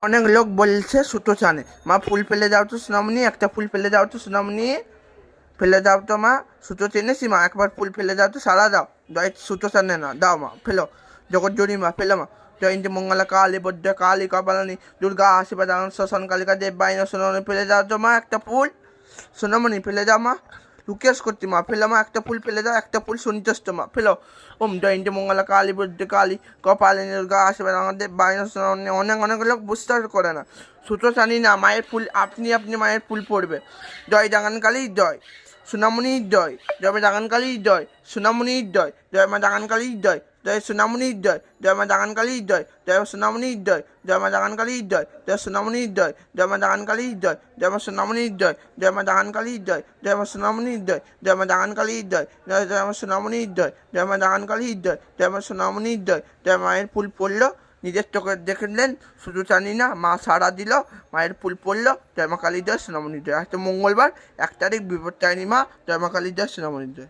অনেক লোক বলছে সুতো চানে, মা ফুল ফেলে দাও তো সোনামণি, একটা ফুল ফেলে দাও তো সোনামণি, ফেলে দাও তো মা, সুতো টেনেছি মা, একবার ফুল ফেলে দাও তো, সারা দাও, জয় সুতো টানে না, দাও মা ফেলো, জগৎ জড়ি মা ফেলো মা, জয়ন্তী মঙ্গলা কালী বদ্র কালী কপালানি দুর্গা আশীর্বাদ আনন্দ শ্মশান কালিকা দেব বাইনা সোনামণি, ফেলে দাও তো মা একটা ফুল, সোনামণি ফেলে দাও মা, লুকেশ করছি মা, ফেলো মা একটা ফুল ফেলে দাও, একটা ফুল শুনতেছ তো মা, ফেলো। ওম জয়ন্তী মঙ্গলা কালী বদ্র কালী কপালিনী দুর্গা আশীর্বাদ আমাদের বাইনা সোনামণি। অনেক অনেক লোক বুঝতে করে না, সুতো টানি না, মায়ের ফুল আপনি আপনি মায়ের ফুল পড়বে। জয় জাগানকালী জয়, সোনামণির জয়, জয় মা জাগানকালীর জয়, সোনামণির জয়, জয় মা জাগানকালীর জয়, জয় সোনামণির জয়, জয় মা জাগানকালীর জয়, জয় সোনামণির জয়, জয় মা জাগানকালীর জয়, জয় সোনামণির জয়, জয় মা জাগানকালীর জয়, জয় মা সোনামণির জয়, জয় মা জাগানকালীর জয়, জয় মা সোনামণির জয়, জয় মা জাগানকালীর জয়, জয় জয় মা সোনামণির জয়, জয় মা জাগানকালীর জয়, জয় মা সোনামণির জয়। জয় মায়ের ফুল পড়লো, নিজের চোখে দেখলেন, শুধু জানি না, মা সাড়া দিল, মায়ের ফুল পড়লো। জয় মা কালী জয়, সোনামণি জয়। আজকে মঙ্গলবার 1 তারিখ, বিপত্তারিণী মা। জয় মা কালী জয়, সোনামণি জয়।